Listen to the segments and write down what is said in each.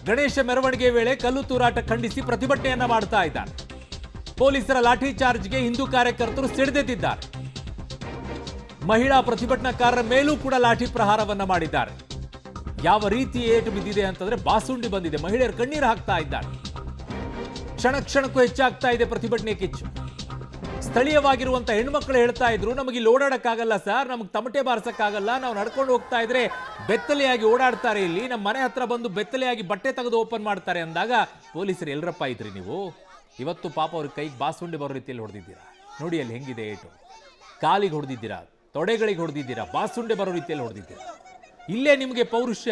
ಗಣೇಶ ಮೆರವಣಿಗೆ ವೇಳೆ ಕಲ್ಲು ತೂರಾಟ ಖಂಡಿಸಿ ಪ್ರತಿಭಟನೆಯನ್ನ ಮಾಡ್ತಾ ಇದ್ದಾರೆ. ಪೊಲೀಸರ ಲಾಠಿ ಚಾರ್ಜ್ಗೆ ಹಿಂದೂ ಕಾರ್ಯಕರ್ತರು ಸಿಡಿದೆದ್ದಿದ್ದಾರೆ. ಮಹಿಳಾ ಪ್ರತಿಭಟನಾಕಾರರ ಮೇಲೂ ಕೂಡ ಲಾಠಿ ಪ್ರಹಾರವನ್ನ ಮಾಡಿದ್ದಾರೆ. ಯಾವ ರೀತಿ ಏಟು ಬಿದ್ದಿದೆ ಅಂತಂದ್ರೆ ಬಾಸುಂಡಿ ಬಂದಿದೆ. ಮಹಿಳೆಯರು ಕಣ್ಣೀರು ಹಾಕ್ತಾ ಇದ್ದಾರೆ. ಕ್ಷಣ ಕ್ಷಣಕ್ಕೂ ಹೆಚ್ಚಾಗ್ತಾ ಇದೆ ಪ್ರತಿಭಟನೆ ಕಿಚ್ಚು. ಸ್ಥಳೀಯವಾಗಿರುವಂತ ಹೆಣ್ಮಕ್ಳು ಹೇಳ್ತಾ ಇದ್ರು, ನಮಗೆ ಇಲ್ಲಿ ಓಡಾಡಕ್ಕಾಗಲ್ಲ ಸರ್, ನಮಗೆ ತಮಟೆ ಬಾರಿಸಕ್ಕಾಗಲ್ಲ, ನಾವು ನಡ್ಕೊಂಡು ಹೋಗ್ತಾ ಇದ್ರೆ ಬೆತ್ತಲೆಯಾಗಿ ಓಡಾಡ್ತಾರೆ, ಇಲ್ಲಿ ನಮ್ಮ ಮನೆ ಹತ್ರ ಬಂದು ಬೆತ್ತಲೆಯಾಗಿ ಬಟ್ಟೆ ತೆಗೆದು ಓಪನ್ ಮಾಡ್ತಾರೆ ಅಂದಾಗ ಪೊಲೀಸರು ಎಲ್ಲರಪ್ಪ ಇದ್ರಿ ನೀವು? ಇವತ್ತು ಪಾಪ ಅವ್ರ ಕೈಗೆ ಬಾಸುಂಡಿ ಬರೋ ರೀತಿಯಲ್ಲಿ ಹೊಡೆದಿದ್ದೀರಾ. ನೋಡಿ ಅಲ್ಲಿ ಹೆಂಗಿದೆ ಏಟು. ಕಾಲಿಗೆ ಹೊಡೆದಿದ್ದೀರಾ, ತೊಡೆಗಳಿಗೆ ಹೊಡೆದಿದ್ದೀರಾ, ಬಾಸುಂಡೆ ಬರೋ ರೀತಿಯಲ್ಲಿ ಹೊಡೆದಿದ್ದೀರಾ. ಇಲ್ಲೇ ನಿಮಗೆ ಪೌರುಷ,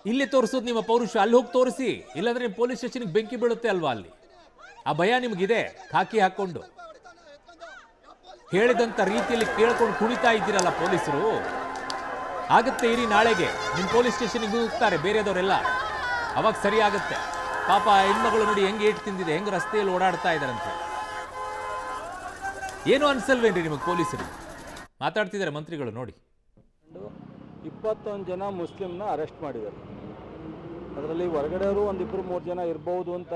ಇಲ್ಲೇ ತೋರಿಸೋದು ನಿಮ್ಮ ಪೌರುಷ. ಅಲ್ಲಿ ಹೋಗಿ ತೋರಿಸಿ, ಇಲ್ಲಾಂದ್ರೆ ನಿಮ್ಮ ಪೊಲೀಸ್ ಸ್ಟೇಷನ್ಗೆ ಬೆಂಕಿ ಬೀಳುತ್ತೆ ಅಲ್ವಾ. ಅಲ್ಲಿ ಆ ಭಯ ನಿಮಗಿದೆ. ಖಾಕಿ ಹಾಕೊಂಡು ಹೇಳಿದಂತ ರೀತಿಯಲ್ಲಿ ಕೇಳ್ಕೊಂಡು ಕುಣಿತಾ ಇದ್ದೀರಲ್ಲ ಪೊಲೀಸರು. ಆಗತ್ತೆ ಇರಿ, ನಾಳೆಗೆ ನಿಮ್ಮ ಪೊಲೀಸ್ ಸ್ಟೇಷನ್ಗೆ ಹೋಗ್ತಾರೆ ಬೇರೆದವರೆಲ್ಲ, ಅವಾಗ ಸರಿ ಆಗುತ್ತೆ. ಪಾಪ ಹೆಣ್ಮಗಳು ನೋಡಿ ಹೆಂಗೆ ಏಟು ತಿಂದಿದೆ, ಹೆಂಗೆ ರಸ್ತೆಯಲ್ಲಿ ಓಡಾಡ್ತಾ ಇದ್ದಾರಂತೆ. ಏನು ಅನ್ಸಲ್ವೇನ್ರಿ ನಿಮಗೆ ಪೊಲೀಸರು? ಮಾತಾಡ್ತಿದ್ದಾರೆ ಮಂತ್ರಿಗಳು ನೋಡಿ. 21 ಜನ ಮುಸ್ಲಿಮ್ನ ಅರೆಸ್ಟ್ ಮಾಡಿದ್ದಾರೆ. ಅದರಲ್ಲಿ ಹೊರಗಡೆಯವರು ಒಂದು 2-3 ಜನ ಇರ್ಬೋದು ಅಂತ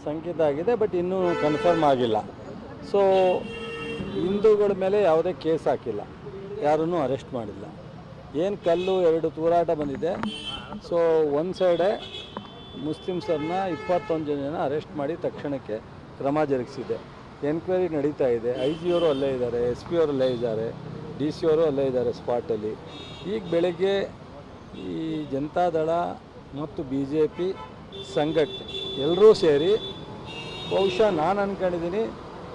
ಸಂಕೇತ ಆಗಿದೆ, ಬಟ್ ಇನ್ನೂ ಕನ್ಫರ್ಮ್ ಆಗಿಲ್ಲ. ಸೊ ಹಿಂದೂಗಳ ಮೇಲೆ ಯಾವುದೇ ಕೇಸ್ ಹಾಕಿಲ್ಲ, ಯಾರನ್ನೂ ಅರೆಸ್ಟ್ ಮಾಡಿಲ್ಲ. ಏನು ಕಲ್ಲು 2 ತೂರಾಟ ಬಂದಿದೆ. ಸೊ ಒಂದು ಸೈಡೆ ಮುಸ್ಲಿಮ್ಸರನ್ನ 21 ಜನ ಅರೆಸ್ಟ್ ಮಾಡಿ ತಕ್ಷಣಕ್ಕೆ ಕ್ರಮ ಜರುಗಿಸಿದೆ. ಎನ್ಕ್ವೈರಿ ನಡೀತಾ ಇದೆ. IG ಅವರು ಅಲ್ಲೇ ಇದ್ದಾರೆ, SP ಅವರು ಅಲ್ಲೇ ಇದ್ದಾರೆ, DC ಅವರು ಅಲ್ಲೇ ಇದ್ದಾರೆ ಸ್ಪಾಟಲ್ಲಿ. ಈಗ ಬೆಳಗ್ಗೆ ಈ ಜನತಾದಳ ಮತ್ತು BJP ಸಂಘಟನೆ ಎಲ್ಲರೂ ಸೇರಿ ಬಹುಶಃ ನಾನು ಅಂದ್ಕೊಂಡಿದ್ದೀನಿ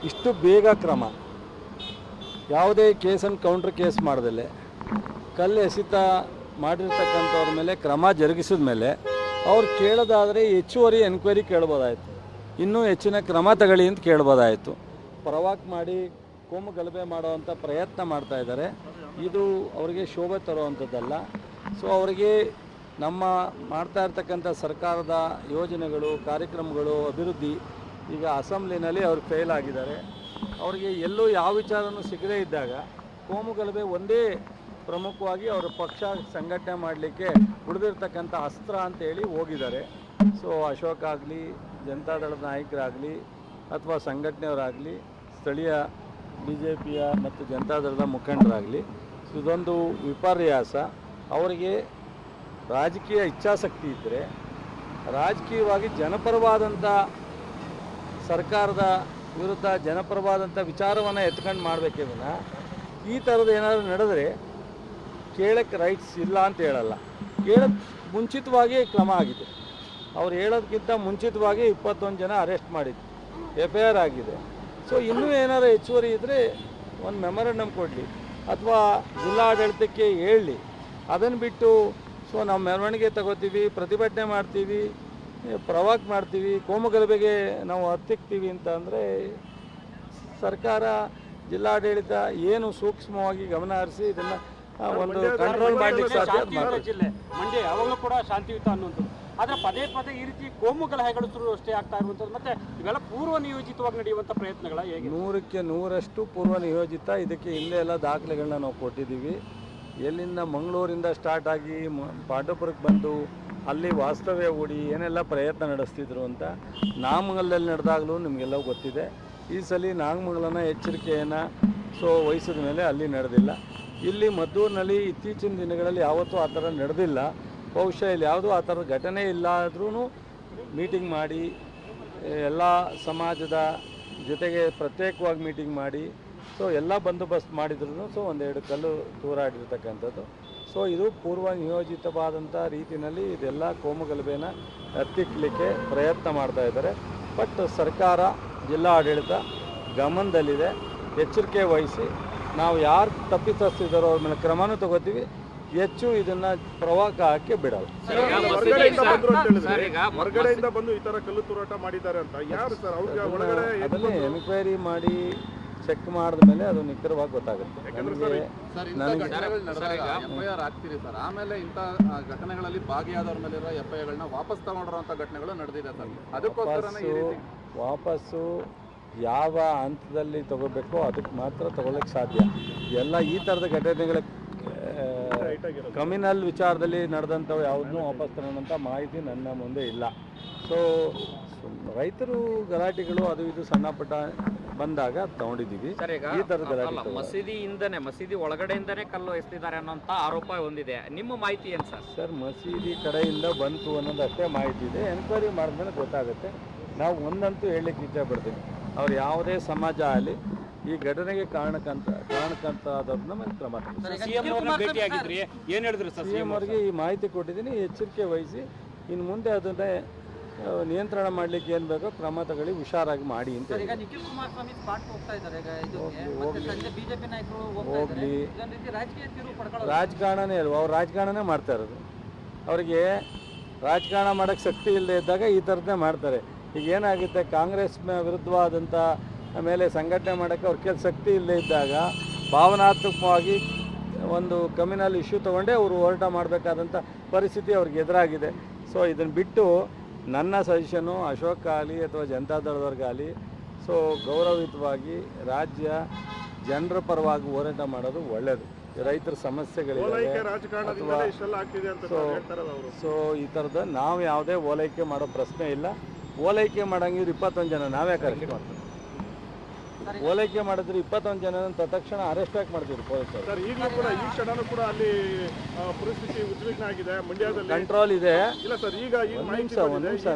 ಇಷ್ಟು ಬೇಗ ಕ್ರಮ, ಯಾವುದೇ ಕೇಸನ್ನು ಕೌಂಟ್ರ್ ಕೇಸ್ ಮಾಡ್ದಲೆ ಕಲ್ಲು ಎಸೆತ ಮಾಡಿರ್ತಕ್ಕಂಥವ್ರ ಮೇಲೆ ಕ್ರಮ ಜರುಗಿಸಿದ ಮೇಲೆ ಅವ್ರು ಕೇಳೋದಾದರೆ ಹೆಚ್ಚುವರಿ ಎನ್ಕ್ವೈರಿ ಕೇಳ್ಬೋದಾಯಿತು, ಇನ್ನೂ ಹೆಚ್ಚಿನ ಕ್ರಮ ತಗೊಳ್ಳಿ ಅಂತ ಕೇಳ್ಬೋದಾಯಿತು. ಪ್ರವಾಕ್ ಮಾಡಿ ಕೋಮು ಗಲಭೆ ಮಾಡುವಂಥ ಪ್ರಯತ್ನ ಮಾಡ್ತಾ ಇದ್ದಾರೆ. ಇದು ಅವರಿಗೆ ಶೋಭೆ ತರುವಂಥದ್ದಲ್ಲ. ಸೊ ಅವರಿಗೆ ನಮ್ಮ ಮಾಡ್ತಾ ಇರ್ತಕ್ಕಂಥ ಸರ್ಕಾರದ ಯೋಜನೆಗಳು, ಕಾರ್ಯಕ್ರಮಗಳು, ಅಭಿವೃದ್ಧಿ ಈಗ ಅಸೆಂಬ್ಲಿನಲ್ಲಿ ಅವ್ರು ಫೇಲ್ ಆಗಿದ್ದಾರೆ. ಅವರಿಗೆ ಎಲ್ಲೂ ಯಾವ ವಿಚಾರನೂ ಸಿಗದೇ ಇದ್ದಾಗ ಕೋಮು ಗಲಭೆ ಒಂದೇ ಪ್ರಮುಖವಾಗಿ ಅವರ ಪಕ್ಷ ಸಂಘಟನೆ ಮಾಡಲಿಕ್ಕೆ ಉಳಿದಿರ್ತಕ್ಕಂಥ ಅಸ್ತ್ರ ಅಂತೇಳಿ ಹೋಗಿದ್ದಾರೆ. ಸೊ ಅಶೋಕ್ ಆಗಲಿ, ಜನತಾದಳದ ನಾಯಕರಾಗಲಿ ಅಥವಾ ಸಂಘಟನೆಯವರಾಗಲಿ, ಸ್ಥಳೀಯ BJPಯ ಮತ್ತು ಜನತಾದಳದ ಮುಖಂಡರಾಗಲಿ, ಇದೊಂದು ವಿಪರ್ಯಾಸ. ಅವರಿಗೆ ರಾಜಕೀಯ ಇಚ್ಛಾಶಕ್ತಿ ಇದ್ದರೆ ರಾಜಕೀಯವಾಗಿ ಜನಪರವಾದಂಥ ಸರ್ಕಾರದ ವಿರುದ್ಧ ಜನಪರವಾದಂಥ ವಿಚಾರವನ್ನು ಎತ್ಕೊಂಡು ಮಾಡಬೇಕೇ ವಿನ ಈ ಥರದ್ದು ಏನಾದರೂ ನಡೆದರೆ ಕೇಳಕ್ಕೆ ರೈಟ್ಸ್ ಇಲ್ಲ ಅಂತ ಹೇಳಲ್ಲ. ಕೇಳೋಕ್ಕೆ ಮುಂಚಿತವಾಗಿ ಕ್ರಮ ಆಗಿದೆ. ಅವ್ರು ಹೇಳೋದಕ್ಕಿಂತ ಮುಂಚಿತವಾಗಿ 21 ಜನ ಅರೆಸ್ಟ್ ಮಾಡಿದ್ದು, FIR ಆಗಿದೆ. ಸೊ ಇನ್ನೂ ಏನಾದ್ರು ಹೆಚ್ಚುವರಿ ಇದ್ದರೆ ಒಂದು ಮೆಮೊರಂಡಮ್ ಕೊಡಲಿ ಅಥವಾ ಜಿಲ್ಲಾಡಳಿತಕ್ಕೆ ಹೇಳಲಿ. ಅದನ್ನು ಬಿಟ್ಟು ಸೊ ನಾವು ಮೆರವಣಿಗೆ ತಗೋತೀವಿ, ಪ್ರತಿಭಟನೆ ಮಾಡ್ತೀವಿ, ಪ್ರವಾಕ್ ಮಾಡ್ತೀವಿ, ಕೋಮು ಗಲಭೆಗೆ ನಾವು ಹತ್ತಿಕ್ತೀವಿ ಅಂತ ಅಂದರೆ ಸರ್ಕಾರ, ಜಿಲ್ಲಾಡಳಿತ ಏನು ಸೂಕ್ಷ್ಮವಾಗಿ ಗಮನ ಹರಿಸಿ ಇದನ್ನು ಒಂದು ಕಂಟ್ರೋಲ್ ಮಾಡಲಿಕ್ಕೆ ಸಾಧ್ಯ. ಜಿಲ್ಲೆ ಮಂಡ್ಯ ಯಾವಾಗಲೂ ಕೂಡ ಶಾಂತಿಯುತ ಅನ್ನುವಂಥದ್ದು, ಆದರೆ ಪದೇ ಪದೇ ಈ ರೀತಿ ಕೋಮು ಗಲಭೆಗಳು ಶುರು ಅಷ್ಟೇ ಆಗ್ತಾ ಇರುವಂಥದ್ದು, ಮತ್ತೆ ಇವೆಲ್ಲ ಪೂರ್ವ ನಿಯೋಜಿತವಾಗಿ ನಡೆಯುವಂಥ ಪ್ರಯತ್ನಗಳ ಹೇಗೆ? 100ಕ್ಕೆ 100ರಷ್ಟು ಪೂರ್ವ ನಿಯೋಜಿತ. ಇದಕ್ಕೆ ಹಿಂದೆ ಎಲ್ಲ ದಾಖಲೆಗಳನ್ನ ನಾವು ಕೊಟ್ಟಿದ್ದೀವಿ. ಎಲ್ಲಿಂದ ಮಂಗಳೂರಿಂದ ಸ್ಟಾರ್ಟ್ ಆಗಿ ಪಾಂಡವಪುರಕ್ಕೆ ಬಂದು ಅಲ್ಲಿ ವಾಸ್ತವ್ಯ ಹೂಡಿ ಏನೆಲ್ಲ ಪ್ರಯತ್ನ ನಡೆಸ್ತಿದ್ರು ಅಂತ ನಾಗಮಂಗಲದಲ್ಲಿ ನಡೆದಾಗಲೂ ನಿಮಗೆಲ್ಲ ಗೊತ್ತಿದೆ. ಈ ಸಲ ನಾಗಮಂಗಲನ ಎಚ್ಚರಿಕೆಯನ್ನು ವಹಿಸಿದ ಮೇಲೆ ಅಲ್ಲಿ ನಡೆದಿಲ್ಲ. ಇಲ್ಲಿ ಮದ್ದೂರಿನಲ್ಲಿ ಇತ್ತೀಚಿನ ದಿನಗಳಲ್ಲಿ ಯಾವತ್ತೂ ಆ ಥರ ನಡೆದಿಲ್ಲ. ಬಹುಶಃ ಇಲ್ಲಿ ಯಾವುದೂ ಆ ಥರದ ಘಟನೆ ಇಲ್ಲ ಆದ್ರೂ ಮೀಟಿಂಗ್ ಮಾಡಿ ಎಲ್ಲ ಸಮಾಜದ ಜೊತೆಗೆ ಪ್ರತ್ಯೇಕವಾಗಿ ಮೀಟಿಂಗ್ ಮಾಡಿ ಎಲ್ಲ ಬಂದೋಬಸ್ತ್ ಮಾಡಿದ್ರು. ಒಂದೆರಡು ಕಲ್ಲು ತೂರಾಡಿರ್ತಕ್ಕಂಥದ್ದು. ಇದು ಪೂರ್ವ ನಿಯೋಜಿತವಾದಂಥ ರೀತಿಯಲ್ಲಿ ಇದೆಲ್ಲ ಕೋಮು ಗಲಭೆನ ಹತ್ತಿಕ್ಕಲಿಕ್ಕೆ ಪ್ರಯತ್ನ ಮಾಡ್ತಾ ಇದ್ದಾರೆ. ಬಟ್ ಸರ್ಕಾರ, ಜಿಲ್ಲಾ ಆಡಳಿತ ಗಮನದಲ್ಲಿದೆ. ಎಚ್ಚರಿಕೆ ವಹಿಸಿ ನಾವು ಯಾರು ತಪ್ಪಿತಸ್ಥಿದ್ದಾರೋ ಅವ್ರ ಮೇಲೆ ಕ್ರಮನೂ ತಗೋತೀವಿ. ಹೆಚ್ಚು ಇದನ್ನ ಪ್ರವಾಹ ಹಾಕಿ ಬಿಡಲ್ಲ. ಹೊರಗಡೆಯಿಂದ ಬಂದು ಈ ತರ ಕಲ್ಲು ತೂರಾಟ ಮಾಡಿದ್ದಾರೆ ಅಂತ ಯಾರು ಸರ್? ಅದನ್ನೇ ಎನ್ಕ್ವೈರಿ ಮಾಡಿ ಚೆಕ್ ಮಾಡಿದ ಮೇಲೆ ಅದು ನಿಖರವಾಗಿ ಗೊತ್ತಾಗುತ್ತೆ. FIR ಆಗ್ತೀರಿ ಸರ್, ಆಮೇಲೆ ಇಂಥ ಘಟನೆಗಳಲ್ಲಿ ಭಾಗಿಯಾದವ್ರ ಮೇಲೆ FIRಗಳನ್ನ ವಾಪಸ್ ತಗೊಂಡಿರುವಂಥ ಘಟನೆಗಳು ನಡೆದಿದೆ ಸರ್. ಅದಕ್ಕೋಸ್ಕರ ವಾಪಸ್ಸು ಯಾವ ಹಂತದಲ್ಲಿ ತಗೋಬೇಕೋ ಅದಕ್ಕೆ ಮಾತ್ರ ತಗೊಳ್ಳೋಕ್ಕೆ ಸಾಧ್ಯ. ಎಲ್ಲ ಈ ಥರದ ಘಟನೆಗಳ ಕಮ್ಯುನಲ್ ವಿಚಾರದಲ್ಲಿ ನಡೆದಂಥವು ಯಾವುದನ್ನೂ ವಾಪಸ್ ತಗೊಳ್ಳೋಂಥ ಮಾಹಿತಿ ನನ್ನ ಮುಂದೆ ಇಲ್ಲ. ಸೊ ರೈತರು ಗಲಾಟೆಗಳು ಅದು ಇದು ಸಣ್ಣ ಪುಟ್ಟ ಬಂದಾಗ ತಗೊಂಡಿದ್ದೀವಿ. ಸರ್, ಈಗ ಈ ಥರದ ಅಲ್ಲ, ಗಲಾಟೆ ಮಸೀದಿ ಒಳಗಡೆಯಿಂದನೇ ಕಲ್ಲು ಎಸೆದಿದ್ದಾರೆ ಅನ್ನೋಂಥ ಆರೋಪ ಹೊಂದಿದೆ. ನಿಮ್ಮ ಮಾಹಿತಿ ಏನು ಸರ್? ಸರ್, ಮಸೀದಿ ಕಡೆಯಿಂದ ಬಂತು ಅನ್ನೋದು ಅಷ್ಟೇ ಮಾಹಿತಿ ಇದೆ. ಎನ್ಕ್ವೈರಿ ಮಾಡಿದ್ಮೇಲೆ ಗೊತ್ತಾಗುತ್ತೆ. ನಾವು ಒಂದಂತೂ ಹೇಳಲಿಕ್ಕೆ ಇಚ್ಛೆ ಪಡ್ತೀನಿ, ಅವ್ರು ಯಾವುದೇ ಸಮಾಜ ಆಗಲಿ ಈ ಘಟನೆಗೆ ಕಾರಣಕ್ಕಂತಾದವ್ರನ್ನ ಮೇಲೆ ಕ್ರಮ ತಗೊಳ್ಳಿ. ಭೇಟಿ ಆಗಿದ್ರಿ, ಏನ್ ಹೇಳಿದ್ರು ಸರ್? CM ಅವರಿಗೆ ಈ ಮಾಹಿತಿ ಕೊಟ್ಟಿದ್ದೀನಿ. ಎಚ್ಚರಿಕೆ ವಹಿಸಿ ಇನ್ನು ಮುಂದೆ ಅದನ್ನೇ ನಿಯಂತ್ರಣ ಮಾಡಲಿಕ್ಕೆ ಏನು ಬೇಕೋ ಕ್ರಮ ತಗೊಳ್ಳಿ, ಹುಷಾರಾಗಿ ಮಾಡಿ ಅಂತ ಹೇಳಿ. ನಿಖಿಲ್ ಕುಮಾರಸ್ವಾಮಿ ಸ್ಪಾಟ್ ಹೋಗ್ತಾ ಇದ್ದಾರೆ. ಬಿಜೆಪಿ ನಾಯಕರು ಹೋಗ್ಲಿ, ರಾಜಕೀಯ ತಿರುವು ಪಡ್ಕೊಳ್ಳೋದು ರಾಜಕಾರಣನೇ ಅಲ್ವ, ಅವ್ರು ರಾಜಕಾರಣನೇ ಮಾಡ್ತಾ ಇರೋದು. ಅವರಿಗೆ ರಾಜಕಾರಣ ಮಾಡೋಕ್ಕೆ ಶಕ್ತಿ ಇಲ್ಲದೆ ಇದ್ದಾಗ ಈ ಥರದ್ದೇ ಮಾಡ್ತಾರೆ. ಈಗ ಏನಾಗುತ್ತೆ, ಕಾಂಗ್ರೆಸ್ ವಿರುದ್ಧವಾದಂಥ ಮೇಲೆ ಸಂಘಟನೆ ಮಾಡೋಕ್ಕೆ ಅವ್ರ ಕೆಲ ಶಕ್ತಿ ಇಲ್ಲದೆ ಇದ್ದಾಗ ಭಾವನಾತ್ಮಕವಾಗಿ ಒಂದು ಕಮ್ಯುನಲ್ ಇಶ್ಯೂ ತೊಗೊಂಡೇ ಅವರು ಹೋರಾಟ ಮಾಡಬೇಕಾದಂಥ ಪರಿಸ್ಥಿತಿ ಅವ್ರಿಗೆ ಎದುರಾಗಿದೆ. ಸೊ ಇದನ್ನು ಬಿಟ್ಟು ನನ್ನ ಸಜೆಷನು ಅಶೋಕ್ ಆಗಲಿ ಅಥವಾ ಜನತಾದಳದವ್ರಿಗಾಗಲಿ ಸೊ ಗೌರವಯುತವಾಗಿ ರಾಜ್ಯ ಜನರ ಪರವಾಗಿ ಹೋರಾಟ ಮಾಡೋದು ಒಳ್ಳೆಯದು. ರೈತರ ಸಮಸ್ಯೆಗಳಿವೆ ಅಥವಾ ಸೊ ಈ ಥರದ ನಾವು ಯಾವುದೇ ಓಲೈಕೆ ಮಾಡೋ ಪ್ರಶ್ನೆ ಇಲ್ಲ. ಓಲೈಕೆ ಮಾಡೋಂಗಿದ್ರೆ 21 ಜನ ನಾವೇ ಅರೆಸ್ಟ್ ಮಾಡ್ತೀವಿ. ಓಲೈಕೆ ಮಾಡಿದ್ರೆ 21 ಜನ ತಕ್ಷಣ ಅರೆಸ್ಟ್ ಯಾಕೆ ಮಾಡ್ತೀವಿ ಪೊಲೀಸರು? ಸರ್, ಈಗಲೂ ಕೂಡ ಈ ಕ್ಷಣನೂ ಕೂಡ ಅಲ್ಲಿ ಪರಿಸ್ಥಿತಿ ಉದ್ವಿಗ್ನ ಆಗಿದೆ ಮಂಡ್ಯದಲ್ಲಿ. ಕಂಟ್ರೋಲ್ ಇದೆ. ಇಲ್ಲ ಸರ್, ಈಗ ಒಂದು ನಿಮಿಷ